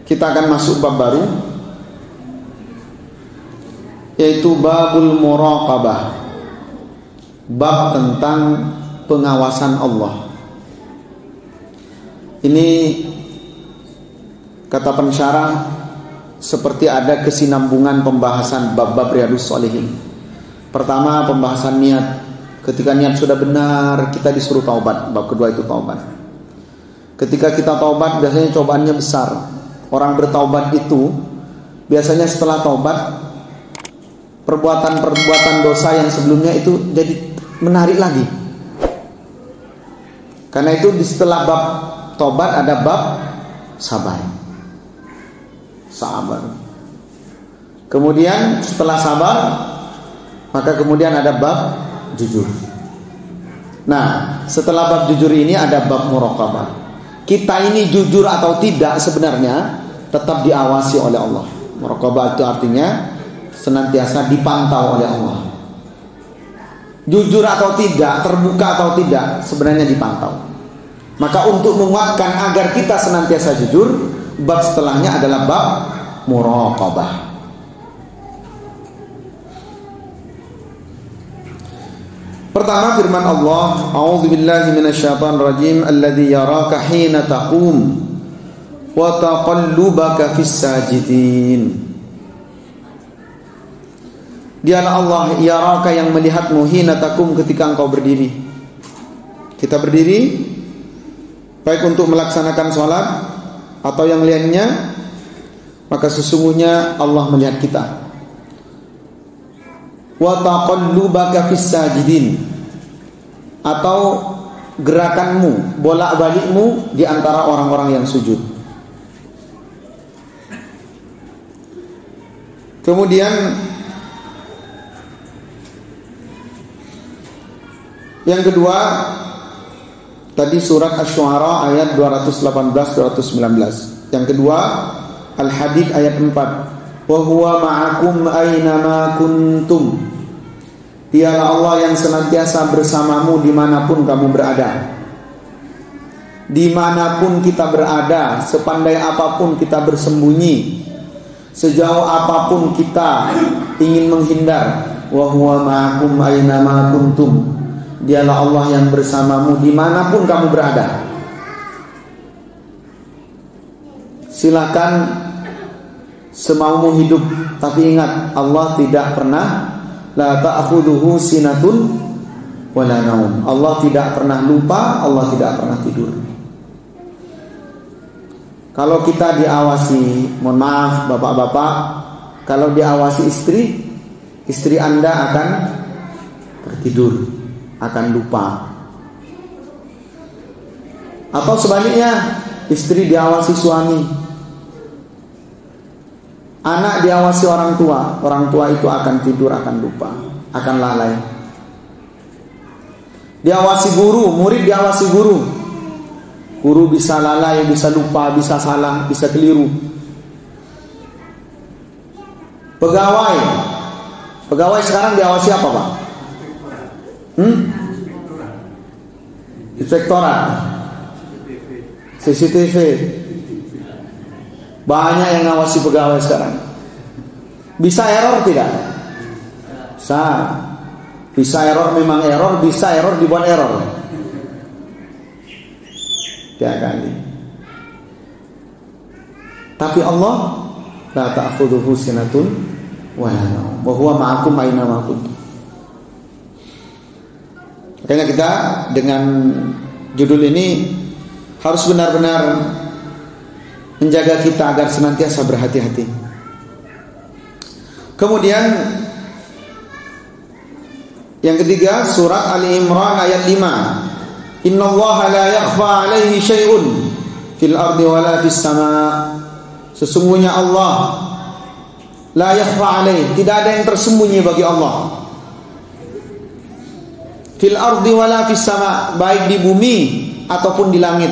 kita akan masuk bab baru, yaitu babul muraqabah, bab tentang pengawasan Allah. Ini kata pensyarah seperti ada kesinambungan pembahasan bab-bab Riyadhus Shalihin. Pertama, pembahasan niat. Ketika niat sudah benar, kita disuruh taubat. Bab kedua itu taubat. Ketika kita taubat, biasanya cobaannya besar. Orang bertaubat itu biasanya setelah taubat, perbuatan-perbuatan dosa yang sebelumnya itu jadi menarik lagi. Karena itu di setelah bab taubat ada bab sabar. Kemudian setelah sabar, maka kemudian ada bab jujur. Nah, setelah bab jujur ini ada bab muraqabah. Kita ini jujur atau tidak sebenarnya tetap diawasi oleh Allah. Muraqabah itu artinya senantiasa dipantau oleh Allah. Jujur atau tidak, terbuka atau tidak, sebenarnya dipantau. Maka untuk menguatkan agar kita senantiasa jujur, bab setelahnya adalah bab muraqabah. Pertama, firman Allah, a'udzubillahi minasyaitonir rajim, alladzi yaraka hina taqum wa taqallubaka fis sajidin. Dialah Allah yaraka yang melihatmu hina taqum, ketika engkau berdiri. Kita berdiri baik untuk melaksanakan sholat atau yang lainnya, maka sesungguhnya Allah melihat kita. Wa taqallubaka fis sajidin, atau gerakanmu, bolak-balikmu di antara orang-orang yang sujud. Kemudian yang kedua, tadi surat Asy-Syu'ara ayat 218-219. Yang kedua, Al-Hadid ayat 4. Wa huwa ma'akum aina ma kuntum. Dialah Allah yang senantiasa bersamamu dimanapun kamu berada. Dimanapun kita berada, sepandai apapun kita bersembunyi, sejauh apapun kita ingin menghindar, wa huwa ma'akum aina ma kuntum. Dialah Allah yang bersamamu dimanapun kamu berada. Silakan semaumu hidup, tapi ingat, Allah tidak pernah, la ta'khudhuhu sinatun wa la naum. Allah tidak pernah lupa, Allah tidak pernah tidur. Kalau kita diawasi, mohon maaf bapak-bapak, kalau diawasi istri Anda akan tertidur, akan lupa. Atau sebaliknya, istri diawasi suami, anak diawasi orang tua itu akan tidur, akan lupa, akan lalai. Diawasi guru, murid diawasi guru, guru bisa lalai, bisa lupa, bisa salah, bisa keliru. Pegawai sekarang diawasi apa, Pak? Inspektorat, CCTV. Banyak yang ngawasi pegawai sekarang. Bisa error tidak? Bisa error, memang error. Bisa error, dibuat error. Tiap kali. Tapi Allah, la ta'khudhuhu sinatun wa la naum, wa huwa ma'akum aina ma kuntum. Makanya kita dengan judul ini harus benar-benar menjaga kita agar senantiasa berhati-hati. Kemudian yang ketiga, surat Ali Imran ayat 5. Innallaha la yakhfa 'alaihi syai'un fil ardi wala fis sama'. Sesungguhnya Allah la yakhfa 'alaihi, tidak ada yang tersembunyi bagi Allah. Fil ardi wala fis sama', baik di bumi ataupun di langit.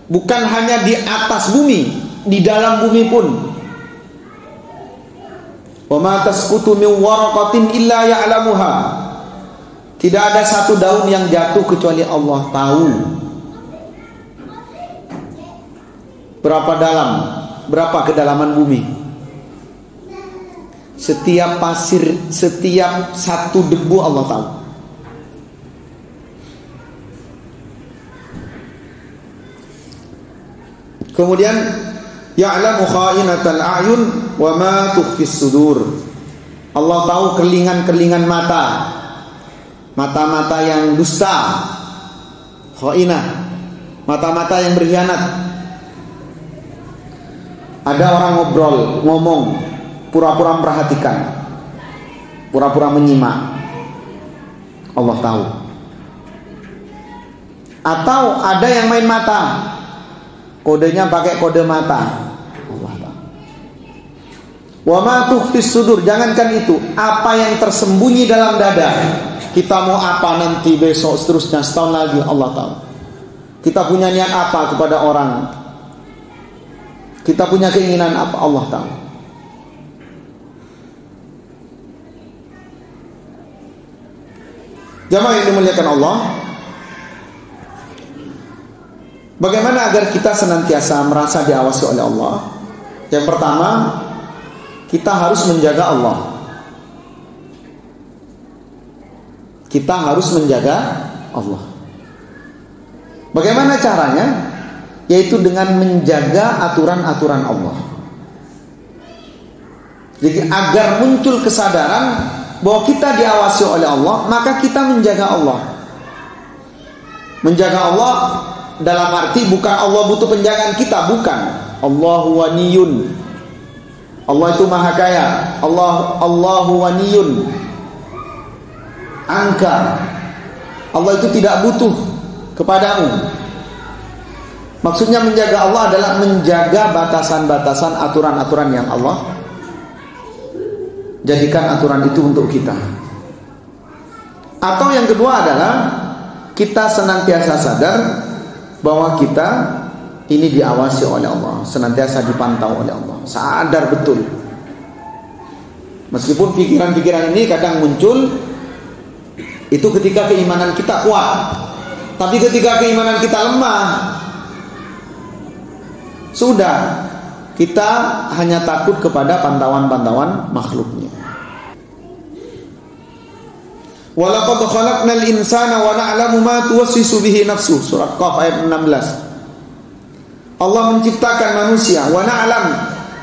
Bukan hanya di atas bumi, di dalam bumi pun. Wa ma tasqutu min waraqatin illa ya'lamuha. Tidak ada satu daun yang jatuh kecuali Allah tahu. Berapa dalam berapa kedalaman bumi? Setiap pasir, setiap satu debu Allah tahu. Kemudian ya'lamu kha'inatal a'yun wa ma tukhfis sudur. Allah tahu kerlingan-kerlingan mata, mata-mata yang dusta, kha'inah, mata-mata yang berkhianat. Ada orang ngobrol, ngomong, pura-pura memperhatikan, pura-pura menyimak, Allah tahu. Atau ada yang main mata, kodenya pakai kode mata, Allah tahu. Wa ma tukhfis sudur, jangankan itu, apa yang tersembunyi dalam dada. Kita mau apa nanti, besok, seterusnya, setahun lagi, Allah tahu. Kita punya niat apa kepada orang, kita punya keinginan apa, Allah tahu. Jamaah yang dimuliakan Allah, bagaimana agar kita senantiasa merasa diawasi oleh Allah? Yang pertama, kita harus menjaga Allah. Kita harus menjaga Allah. Bagaimana caranya? Yaitu dengan menjaga aturan-aturan Allah. Jadi agar muncul kesadaran bahwa kita diawasi oleh Allah, maka kita menjaga Allah. Menjaga Allah dalam arti bukan Allah butuh penjagaan kita, bukan. Allahu waniyun. Allah itu maha kaya. Allahu waniyun. Angka. Allah itu tidak butuh kepadamu. Maksudnya menjaga Allah adalah menjaga batasan-batasan, aturan-aturan yang Allah jadikan aturan itu untuk kita. Atau yang kedua adalah kita senantiasa sadar bahwa kita ini diawasi oleh Allah, senantiasa dipantau oleh Allah, sadar betul. Meskipun pikiran-pikiran ini kadang muncul, itu ketika keimanan kita kuat. Tapi ketika keimanan kita lemah, sudah, kita hanya takut kepada pantauan-pantauan makhluknya. Walaqad khalaqnal insana wa na'lamu ma tuwaswisu bihi nafsuh. Surat Qaf ayat 16. Allah menciptakan manusia, wa na'lam,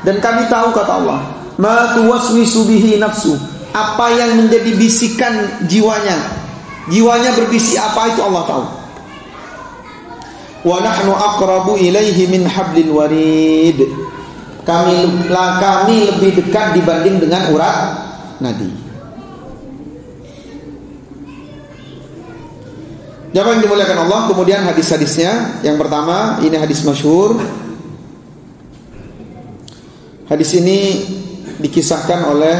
dan kami tahu, kata Allah, ma tuwaswisu bihi nafsuh, apa yang menjadi bisikan jiwanya. Jiwanya berbisik apa, itu Allah tahu. Wa nahnu aqrabu ilaihi min hablil warid. Kami lebih dekat dibanding dengan urat nadi. Jamaah yang dimuliakan Allah, kemudian hadis-hadisnya. Yang pertama, ini hadis masyhur. Hadis ini dikisahkan oleh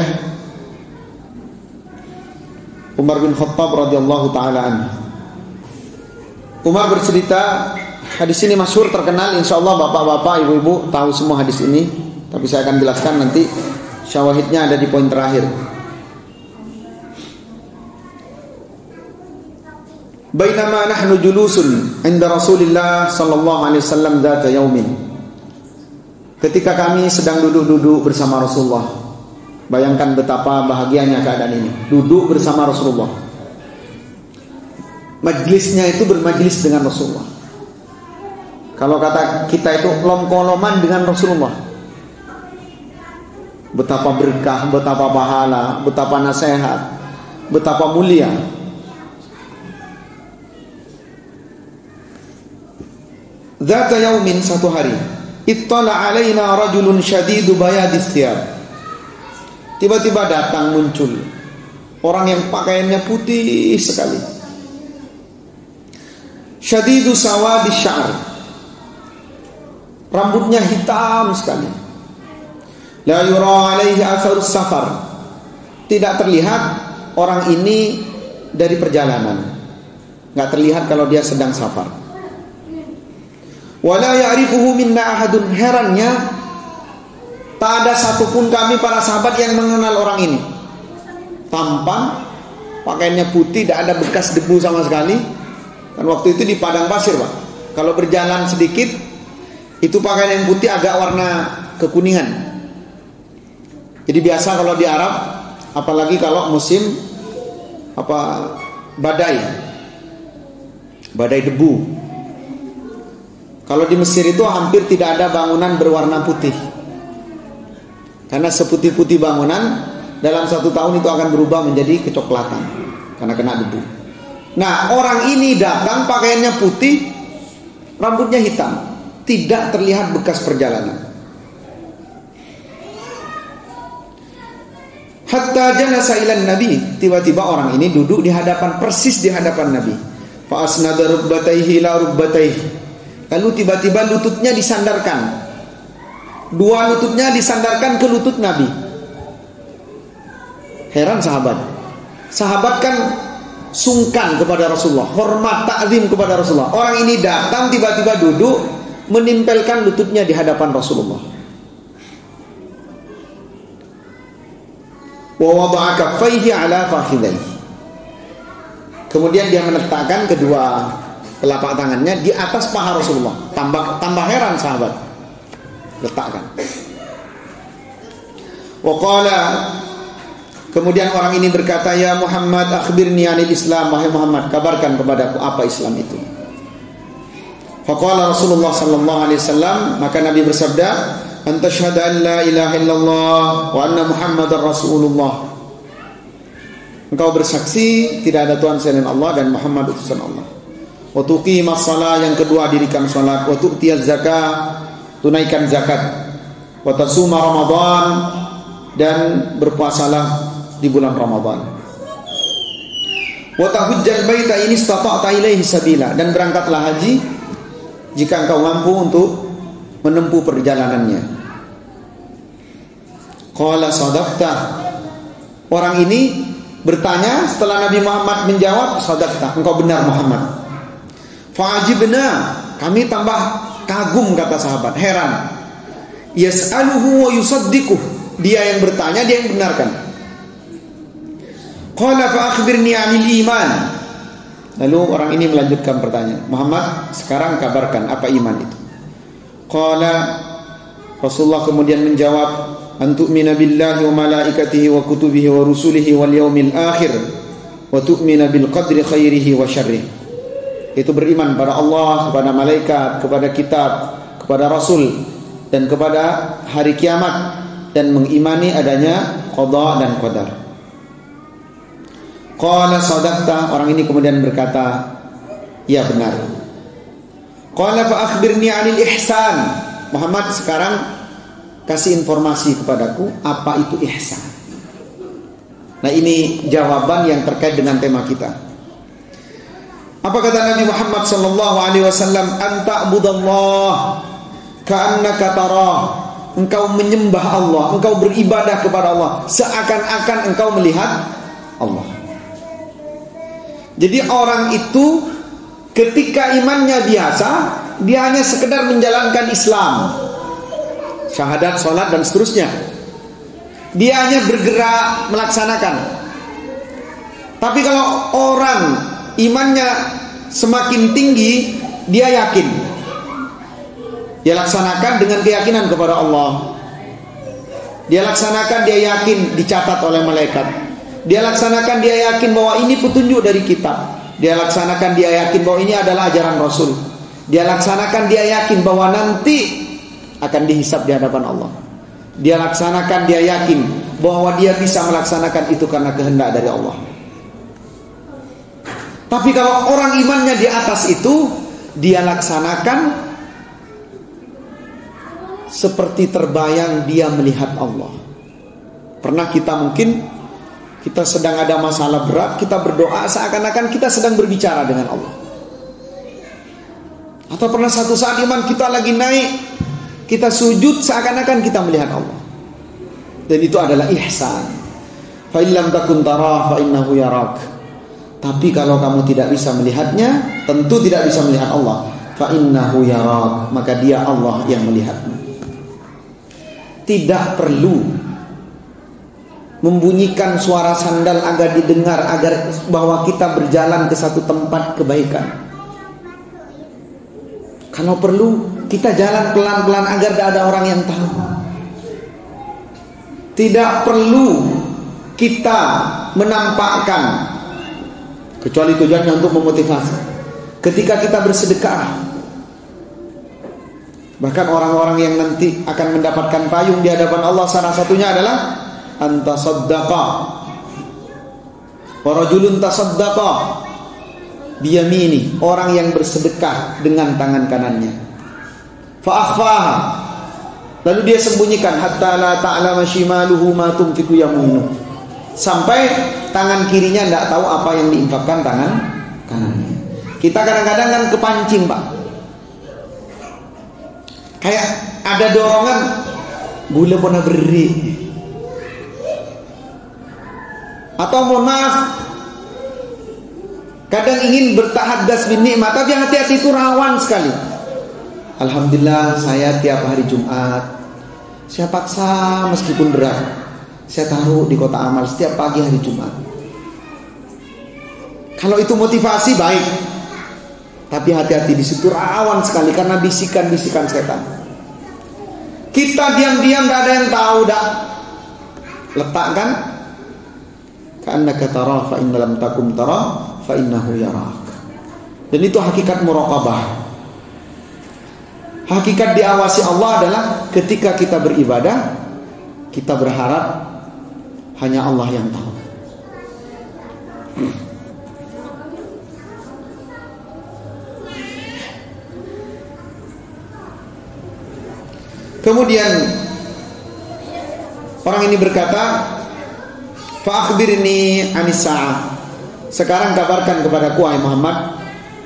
Umar bin Khattab radhiyallahu taala anhu. Umar bercerita, hadis ini masyhur, terkenal, insyaallah bapak-bapak, ibu-ibu tahu semua hadis ini, tapi saya akan jelaskan nanti. Syawahidnya ada di poin terakhir. Bainama nahnu julusun 'inda Rasulillah sallallahu alaihi wasallam dzata yaumin. Ketika kami sedang duduk-duduk bersama Rasulullah. Bayangkan betapa bahagianya keadaan ini. Duduk bersama Rasulullah. Majlisnya itu bermajlis dengan Rasulullah. Kalau kata kita itu lom-koloman dengan Rasulullah. Betapa berkah, betapa pahala, betapa nasihat, betapa mulia. Dzata yaumin, satu hari, ittala alaina rajulun syadidu bayadis thiyab. Tiba-tiba datang, muncul orang yang pakaiannya putih sekali. Syadidu sawadis sya'r, rambutnya hitam sekali. La yura alaihi atharus safar, tidak terlihat orang ini dari perjalanan, nggak terlihat kalau dia sedang safar. Wala ya'rifuhu minna ahadun, herannya tak ada satupun kami para sahabat yang mengenal orang ini. Tampan, pakaiannya putih, tidak ada bekas debu sama sekali. Dan waktu itu di padang pasir, Pak. Kalau berjalan sedikit, itu pakaian yang putih agak warna kekuningan. Jadi biasa kalau di Arab, apalagi kalau musim badai debu. Kalau di Mesir itu hampir tidak ada bangunan berwarna putih, karena seputih-putih bangunan dalam 1 tahun itu akan berubah menjadi kecoklatan karena kena debu. Nah, orang ini datang pakaiannya putih, rambutnya hitam, tidak terlihat bekas perjalanan. Hatta jalasa ilan Nabi, tiba-tiba orang ini duduk di hadapan, persis di hadapan Nabi. Fa asnada rukbatayhi ila rukbatayhi. Lalu tiba-tiba lututnya disandarkan. Dua lututnya disandarkan ke lutut Nabi. Heran sahabat. Sahabat kan sungkan kepada Rasulullah, hormat ta'zim kepada Rasulullah. Orang ini datang tiba-tiba duduk, menempelkan lututnya di hadapan Rasulullah. Wa wada'a kaffaihi ala fakhidaihi. Kemudian dia meletakkan kedua telapak tangannya di atas paha Rasulullah. Tambah heran sahabat. Letakkan. Wa qala, kemudian orang ini berkata, "Ya Muhammad, akhbirni 'anil Islam." Wahai Muhammad, kabarkan kepadaku apa Islam itu. Faqala Rasulullah sallallahu alaihi wasallam, maka Nabi bersabda, "Anta syahada an la ilaha illallah wa anna Muhammadar Rasulullah." Engkau bersaksi tidak ada Tuhan selain Allah dan Muhammad utusan Allah. Wa tuqimas shalah, yang kedua dirikan salat. Wa tu'tiyaz zakah, tunaikan zakat. Wa tasuma Ramadan, dan berpuasalah di bulan Ramadan. Wa tahujjal baita in istata'ta ilaihi sabila, dan berangkatlah haji jika engkau mampu untuk menempuh perjalanannya. Qala sadaqta. Orang ini bertanya setelah Nabi Muhammad menjawab, sadaqta, engkau benar Muhammad. Fa'ajibna, kami tambah kagum, kata sahabat, heran. Yas'aluhu wa yusaddiquh, dia yang bertanya, dia yang benarkan. Qala fa akhbirni 'anil iman. Lalu orang ini melanjutkan pertanyaan, Muhammad, sekarang kabarkan apa iman itu. Qala, Rasulullah kemudian menjawab, an tu'mina billahi wa malaikatihi wa kutubihi wa rusulihi wal yaumil akhir wa tu'mina bil qadri khairihi wa syarrihi. Itu beriman pada Allah, kepada malaikat, kepada kitab, kepada rasul, dan kepada hari kiamat, dan mengimani adanya qada dan qadar. Qala sadaqta, orang ini kemudian berkata, ya benar. Qala fa akhbirni 'anil ihsan. Muhammad, sekarang kasih informasi kepadaku apa itu ihsan. Nah, ini jawaban yang terkait dengan tema kita. Apa kata Nabi Muhammad sallallahu alaihi wasallam? Anta abudallah ka'annaka tarah. Engkau menyembah Allah, engkau beribadah kepada Allah seakan-akan engkau melihat Allah. Jadi orang itu ketika imannya biasa, dia hanya sekedar menjalankan Islam, syahadat, sholat, dan seterusnya. Dia hanya bergerak melaksanakan. Tapi kalau orang imannya semakin tinggi, dia yakin, dia laksanakan dengan keyakinan kepada Allah. Dia laksanakan, dia yakin dicatat oleh malaikat. Dia laksanakan, dia yakin bahwa ini petunjuk dari kitab. Dia laksanakan, dia yakin bahwa ini adalah ajaran Rasul. Dia laksanakan, dia yakin bahwa nanti akan dihisab di hadapan Allah. Dia laksanakan, dia yakin bahwa dia bisa melaksanakan itu karena kehendak dari Allah. Tapi kalau orang imannya di atas itu, dia laksanakan seperti terbayang dia melihat Allah. Pernah kita sedang ada masalah berat, kita berdoa seakan-akan kita sedang berbicara dengan Allah. Atau pernah satu saat iman kita lagi naik, kita sujud seakan-akan kita melihat Allah. Dan itu adalah ihsan. Fa illam takun tarah fa innahu yarak. Tapi kalau kamu tidak bisa melihatnya, tentu tidak bisa melihat Allah. Fa innahu yarak, maka dia Allah yang melihatmu. Tidak perlu membunyikan suara sandal agar didengar, agar bahwa kita berjalan ke satu tempat kebaikan. Kalau perlu kita jalan pelan-pelan agar tidak ada orang yang tahu. tidak perlu kita menampakkan, kecuali tujuannya untuk memotivasi. Ketika kita bersedekah, bahkan orang-orang yang nanti akan mendapatkan payung di hadapan Allah, salah satunya adalah antasaddaqa wa rajulun tasaddaqa biyamini, orang yang bersedekah dengan tangan kanannya, fa akhfaha, lalu dia sembunyikan, hatta la ta'lama shimaluhu ma tunfiqu yaminu, sampai tangan kirinya tidak tahu apa yang diinfakkan tangan kanannya. Kita kadang-kadang kan kepancing, Pak, kayak ada dorongan, gula pernah beri, atau mohon maaf, kadang ingin bertahaddas bin nikmat, tapi hati-hati itu rawan sekali. Alhamdulillah saya tiap hari Jumat, saya paksa meskipun berat, saya taruh di kotak amal setiap pagi hari Jumat. Kalau itu motivasi baik, tapi hati-hati, di situ rawan sekali karena bisikan-bisikan setan. Kita diam-diam gak ada yang tahu, dah letakkan, ka'annaka tara fa in lam takum tara fa innahu yarak. Dan itu hakikat muraqabah. Hakikat diawasi Allah adalah ketika kita beribadah, kita berharap hanya Allah yang tahu. Kemudian orang ini berkata, fa akhbirni anis sa'ah, sekarang kabarkan kepadaku wahai Muhammad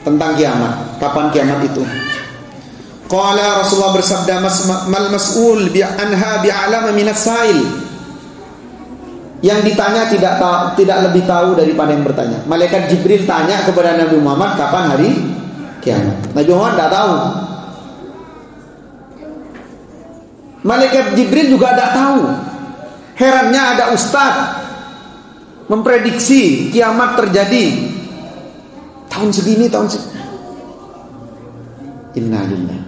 tentang kiamat. Kapan kiamat itu? Qala, Rasulullah bersabda, mal mas'ul anha bi'alama minas sa'il. Yang ditanya tidak lebih tahu daripada yang bertanya. Malaikat Jibril tanya kepada Nabi Muhammad kapan hari kiamat. Nabi Muhammad tidak tahu. Malaikat Jibril juga tidak tahu. Herannya ada ustaz memprediksi kiamat terjadi tahun segini, tahun segini. Innalillah.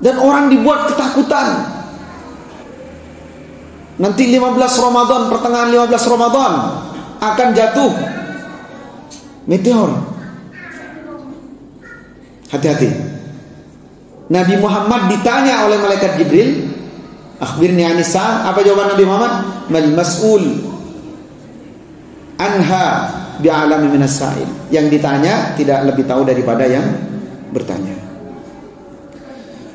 Dan orang dibuat ketakutan. Nanti 15 Ramadan, pertengahan 15 Ramadan akan jatuh meteor. Hati-hati. Nabi Muhammad ditanya oleh malaikat Jibril, akhbirni anisa, apa jawaban Nabi Muhammad? Mal mas'ul anha bi'alami minas sa'il. Yang ditanya tidak lebih tahu daripada yang bertanya.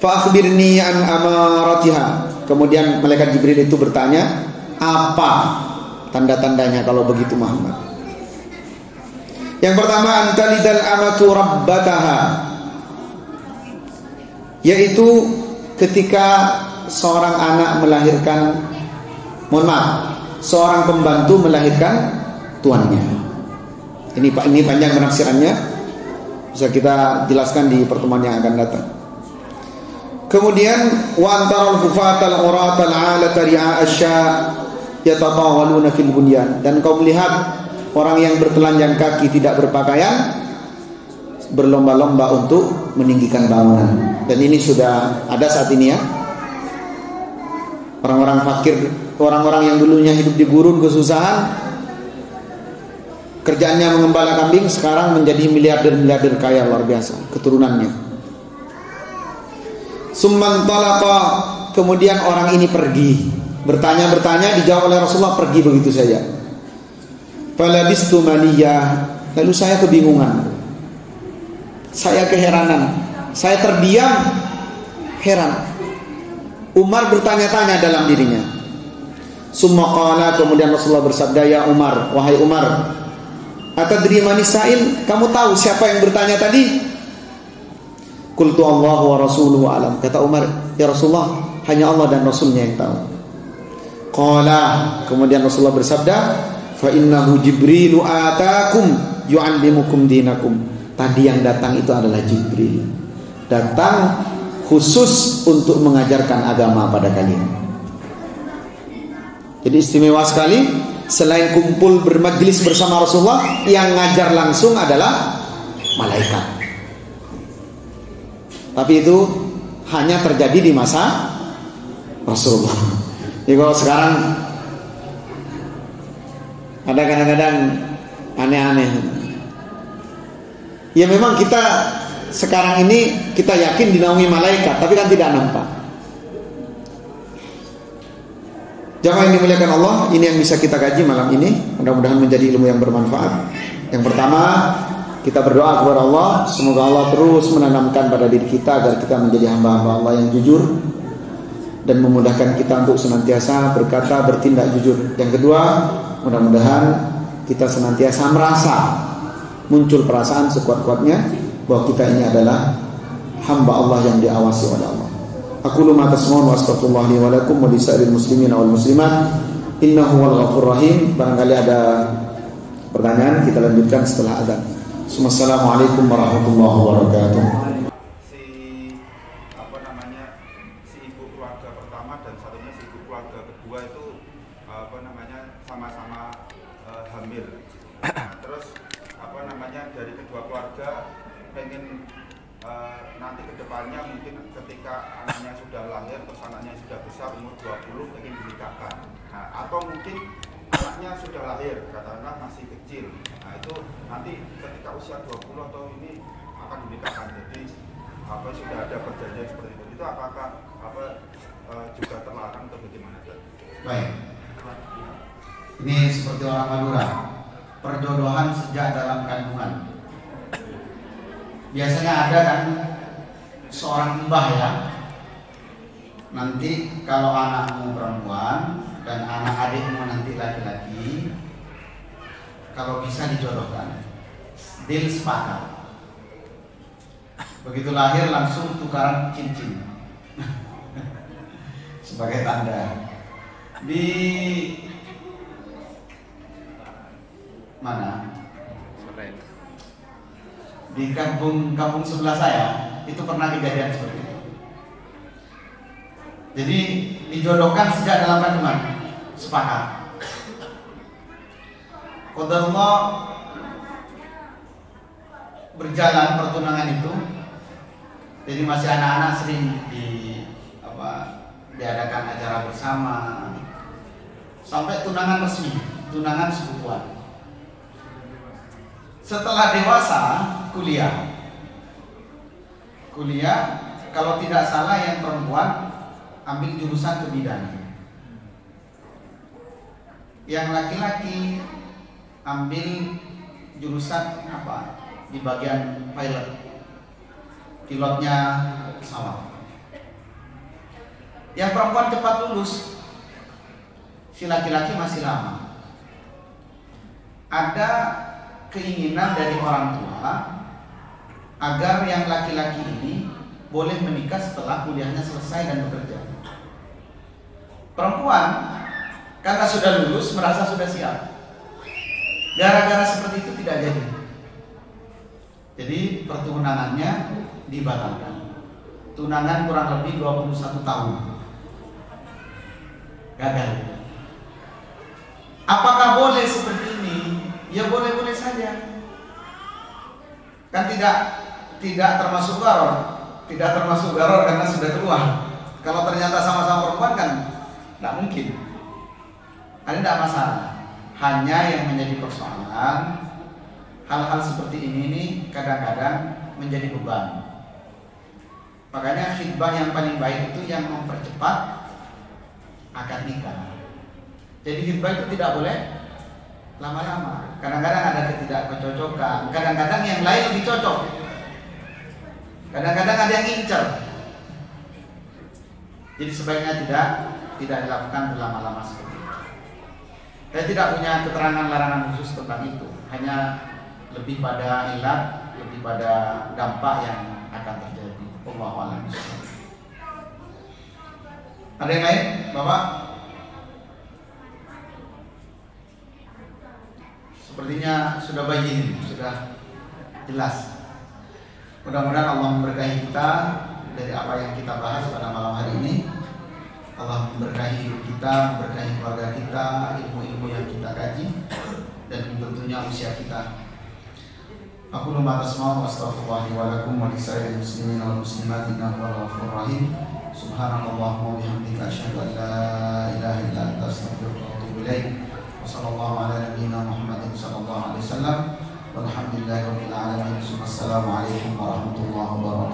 Fa akhbirni an amaratiha. Kemudian malaikat Jibril itu bertanya, apa tanda-tandanya kalau begitu Muhammad? Yang pertama, antalidal amatu rabbataha, yaitu ketika seorang anak melahirkan, seorang pembantu melahirkan tuannya. Ini panjang penafsirannya, bisa kita jelaskan di pertemuan yang akan datang. Kemudian wa antarul hufatal uratal alata ri'a asya yatatawaluna fil bunyan, dan kau melihat orang yang bertelanjang kaki tidak berpakaian berlomba-lomba untuk meninggikan bangunan. Dan ini sudah ada saat ini ya. Orang-orang fakir, orang-orang yang dulunya hidup di gurun kesusahan, kerjaannya mengembala kambing, sekarang menjadi miliarder-miliarder kaya luar biasa keturunannya. Summan talaqa, kemudian orang ini pergi, bertanya, dijawab oleh Rasulullah, pergi begitu saja. Falabistu maliyah, lalu saya kebingungan, saya keheranan, saya terdiam, heran. Umar bertanya-tanya dalam dirinya. Summa qala, kemudian Rasulullah bersabda, ya Umar, wahai Umar, atadri manis sa'il, kamu tahu siapa yang bertanya tadi? Qultu Allah wa rasuluhu alam. Kata Umar, ya Rasulullah, hanya Allah dan Rasulnya yang tahu. Qala, kemudian Rasulullah bersabda, fa innahu Jibrilu atakum yu'allimukum dinakum. Tadi yang datang itu adalah Jibril, datang khusus untuk mengajarkan agama pada kalian. Jadi istimewa sekali. Selain kumpul bermajlis bersama Rasulullah, yang ngajar langsung adalah malaikat. Tapi itu hanya terjadi di masa Rasulullah. Jadi kalau sekarang ada kadang-kadang aneh-aneh. Ya memang kita sekarang ini kita yakin dinaungi malaikat, tapi kan tidak nampak. Jamaah yang dimuliakan Allah, ini yang bisa kita kaji malam ini. Mudah-mudahan menjadi ilmu yang bermanfaat. Yang pertama, kita berdoa kepada Allah, semoga Allah terus menanamkan pada diri kita agar kita menjadi hamba-hamba Allah yang jujur dan memudahkan kita untuk senantiasa berkata, bertindak jujur. Yang kedua, mudah-mudahan kita senantiasa merasa, muncul perasaan sekuat-kuatnya bahwa kita ini adalah hamba Allah yang diawasi oleh Allah. Aku ma tasma'un wa astaghfirullah li wa lakum wa lisa'iril muslimin wal muslimat innahu wal ghafurur rahim. Barangkali ada pertanyaan, kita lanjutkan setelah adzan. Assalamualaikum warahmatullahi wabarakatuh. Si ibu keluarga pertama dan satunya si ibu keluarga kedua itu sama-sama hamil. Terus dari kedua keluarga pengen nanti kedepannya mungkin ketika anaknya sudah lahir terus anaknya sudah besar umur 20 pengen dinikahkan. Nah, atau mungkin anaknya sudah lahir katakanlah masih kecil. Nah, itu nanti ketika usia 20 atau ini akan dinikahkan. Jadi sudah ada perjanjian seperti itu. Itu apakah juga terlarang atau bagaimana? Baik. Ini seperti orang Madura. Perjodohan sejak dalam kandungan. Biasanya ada kan seorang mbah ya, nanti kalau anakmu perempuan dan anak adikmu nanti laki-laki, kalau bisa dijodohkan, deal sepakat. Begitu lahir langsung tukaran cincin sebagai tanda. Di mana? Di kampung sebelah saya itu pernah kejadian seperti itu. Jadi dijodohkan sejak dalam kandungan, sepakat. Qadarullah berjalan pertunangan itu. Jadi masih anak-anak sering diadakan acara bersama sampai tunangan resmi, tunangan sebubuan. Setelah dewasa kuliah, kalau tidak salah yang perempuan ambil jurusan kebidanan, yang laki-laki ambil jurusan di bagian pilotnya pesawat. Yang perempuan cepat lulus, si laki-laki masih lama. Ada keinginan dari orang tua agar yang laki-laki ini boleh menikah setelah kuliahnya selesai dan bekerja. Perempuan karena sudah lulus merasa sudah siap. Gara-gara seperti itu tidak jadi. Jadi pertunangannya dibatalkan. Tunangan kurang lebih 21 tahun. Gagal. Apakah boleh seperti ini? Ya boleh-boleh saja. Kan tidak termasuk gharor. Tidak termasuk gharor karena sudah keluar. Kalau ternyata sama-sama perempuan kan tidak mungkin. Ada tidak masalah. Hanya yang menjadi persoalan, hal-hal seperti ini kadang-kadang menjadi beban. Makanya khitbah yang paling baik itu yang mempercepat akad nikah. Jadi khitbah itu tidak boleh lama-lama. Kadang-kadang ada ketidakcocokan, kadang-kadang yang lain lebih cocok, kadang-kadang ada yang incer. Jadi sebaiknya tidak dilakukan berlama-lama seperti itu. Saya tidak punya keterangan larangan khusus tentang itu, hanya lebih pada ilat, lebih pada dampak yang akan terjadi. Wallahu a'lam. Ada yang lain, Bapak? Sepertinya sudah bayin, sudah jelas. Mudah-mudahan Allah memberkahi kita dari apa yang kita bahas pada malam hari ini. Allah memberkahi hidup kita, memberkahi keluarga kita, ilmu-ilmu yang kita kaji, dan tentunya usia kita. Aku lupa atas mau astaghfirullah wa lakum wa lisa'iril muslimin wal muslimat innahu wal ghafurur rahim. Subhanallahumma wa bihamdika asyhadu an la ilaha illa anta astaghfiruka wa atubu ilaik. Wassallallahu ala nabiyyina Muhammadin sallallahu alaihi wasallam. Walhamdulillahirabbil alamin. Wassalamualaikum warahmatullahi wabarakatuh.